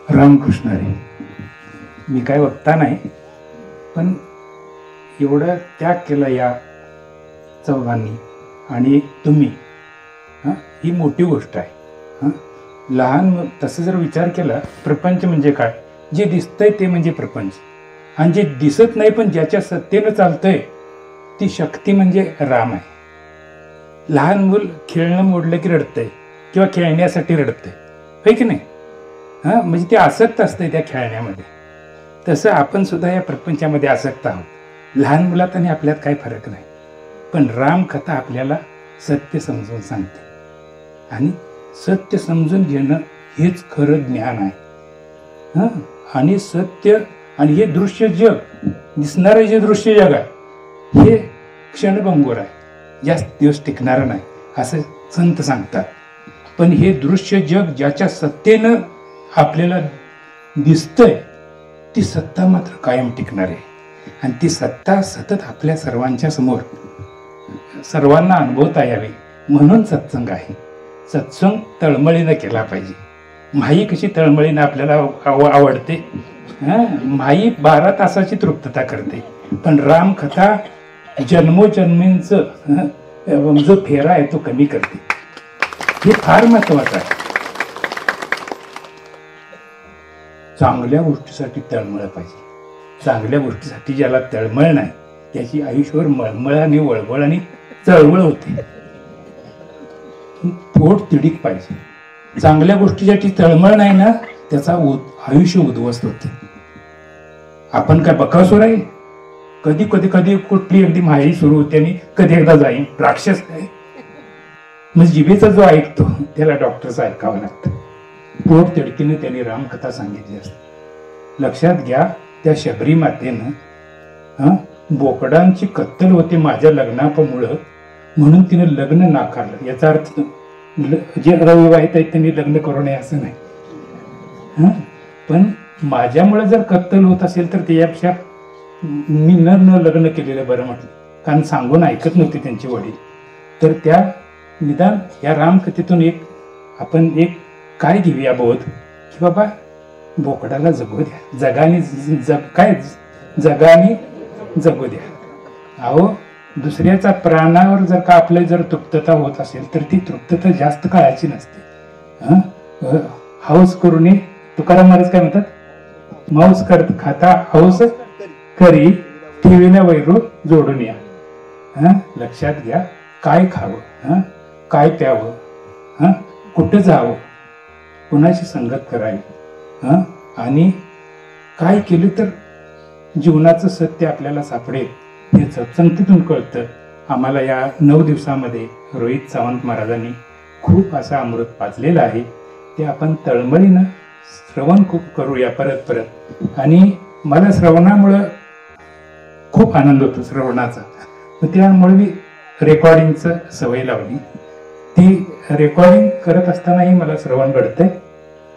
रामकृष्ण हरी. मी काय वक्ता नाही, पण एवढं त्याग केलं या चौघांनी आणि तुम्ही, ही मोठी गोष्ट आहे. लहान तसं जर विचार केला, प्रपंच म्हणजे काय? जे दिसतंय ते म्हणजे प्रपंच, आणि जे दिसत नाही पण ज्याच्या सत्तेनं चालतंय ती शक्ती म्हणजे राम आहे. लहान मूल खेळणं मोडलं की रडतंय किंवा खेळण्यासाठी रडतंय, है की नाही? म्हणजे ते आसक्त असतंय त्या खेळण्यामध्ये. तसं आपण सुद्धा या प्रपंचामध्ये आसक्त आहोत. लहान मुलात आणि आपल्यात काही फरक नाही, पण रामकथा आपल्याला सत्य समजून सांगते, आणि सत्य समजून घेणं हेच खरं ज्ञान आहे. आणि सत्य आणि हे दृश्य जग, दिसणारं जे दृश्य जग आहे हे क्षणभंगूर आहे, जास्त दिवस टिकणारं नाही असं संत सांगतात. पण हे दृश्य जग ज्याच्या सत्तेनं आपल्याला दिसतंय ती सत्ता मात्र कायम टिकणार आहे, आणि ती सत्ता सतत आपल्या सर्वांच्या समोर सर्वांना अनुभवता यावी म्हणून सत्संग आहे. सत्संग तळमळीनं केला पाहिजे. माई कशी तळमळीनं आपल्याला आवडते, माई 12 तासाची तृप्तता करते, पण रामकथा जन्मोजन्मींचं जो फेरा आहे तो कमी करते. हे फार महत्वाचं आहे. चांगल्या गोष्टीसाठी तळमळ पाहिजे. चांगल्या गोष्टीसाठी ज्याला तळमळ नाही त्याची आयुष्यभर मळमळ आणि वळवळ आणि चळवळ होते. पोट तिडीक पाहिजे. चांगल्या गोष्टीसाठी तळमळ नाही ना, त्याचा आयुष्य उद्ध्वस्त होते. आपण काय बकासूर आहे? कधी कधी कधी कुठली अगदी माही सुरू होते आणि कधी एकदा जाईन. राक्षस आहे म्हणजे जिभेचा जो ऐकतो त्याला डॉक्टरचं ऐकावं लागतं. पोट तिडकीने त्यांनी रामकथा सांगितली असते. लक्षात घ्या, त्या शबरी मातेनं बोकडांची कत्तल होते माझ्या लग्नामुळं म्हणून तिने लग्न नाकारलं. याचा अर्थ जे अविवाहित आहेत त्यांनी लग्न करू नये असं नाही. पण माझ्यामुळे जर कत्तल होत असेल तर त्यापेक्षा मी न लग्न केलेलं बरं म्हटलं, कारण सांगून ऐकत नव्हते त्यांचे वडील. तर त्या निदान या रामकथेतून आपण एक काय घेऊया बोध, की बाबा बोकडाला जगू द्या, जगाने जगू द्या. अहो, दुसऱ्याचा प्राणावर जर का आपलं जर तृप्तता होत असेल तर ती तृप्तता जास्त काळाची नसते. हौस करू नये. तुकाराम महाराज काय म्हणतात? मांस खाता हौस करी ठेवीने वैरू जोडून या. लक्षात घ्या, काय खावं, काय प्यावं, कुठं जावं, कुणाशी संगत करावी, आणि काय केलं तर जीवनाचं सत्य आपल्याला सापडेल हे सत्संगतीतून कळतं. आम्हाला या 9 दिवसामध्ये रोहित सावंत महाराजांनी खूप असं अमृत पाजलेलं आहे. ते आपण तळमळीनं श्रवण करूया परत परत. आणि मला श्रवणामुळं खूप आनंद होतो श्रवणाचा. त्यामुळे मी रेकॉर्डिंगचं सवय लावली. ती रेकॉर्डिंग करत असतानाही मला श्रवण घडतंय,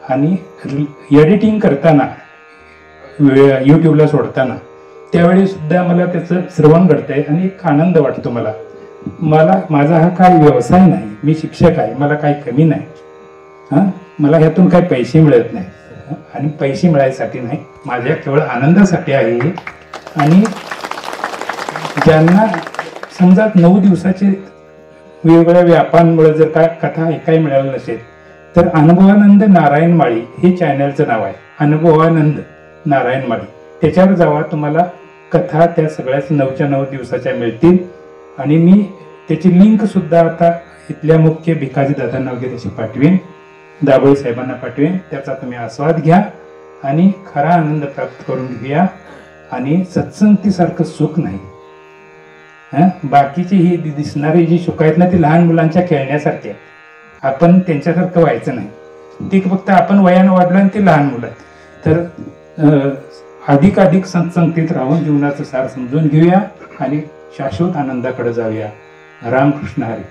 आणि एडिटिंग करताना यूट्यूबला सोडताना त्यावेळी सुद्धा मला त्याचं श्रवण घडतंय आणि एक आनंद वाटतो मला. माझा हा काय व्यवसाय नाही, मी शिक्षक आहे, मला काही कमी नाही. मला ह्यातून काही पैसे मिळत नाही, आणि पैसे मिळायसाठी नाही, माझ्या केवळ आनंदासाठी आहे. आणि ज्यांना समजा 9 दिवसाचे वेगवेगळ्या व्यापांमुळे जर का कथा ऐकायला मिळालं नसेल तर अनुभवानंद नारायण माळी हे चॅनलचं नाव आहे. अनुभवानंद नारायण माळी, त्याच्यावर जावा, तुम्हाला कथा त्या सगळ्याच 9च्या 9 दिवसाच्या मिळतील. आणि मी त्याची लिंक सुद्धा आता इथल्या मुख्य भिकाजी दादांना वगैरे त्याची पाठवेन, दाभोळे साहेबांना पाठवेन. त्याचा तुम्ही आस्वाद घ्या आणि खरा आनंद प्राप्त करून घेऊया. आणि सत्संगतीसारखं सुख नाही. बाकीची ही दिसणारी जी सुख आहेत ना, ती लहान मुलांच्या खेळण्यासारखी आहे. आपण त्यांच्यासारखं व्हायचं नाही. ती फक्त आपण वयानं वाढलो आणि ती लहान मुलं आहेत. तर अधिक सत्संगतीत राहून जीवनाचं सार समजून घेऊया आणि शाश्वत आनंदाकडे जाऊया. रामकृष्ण हरी.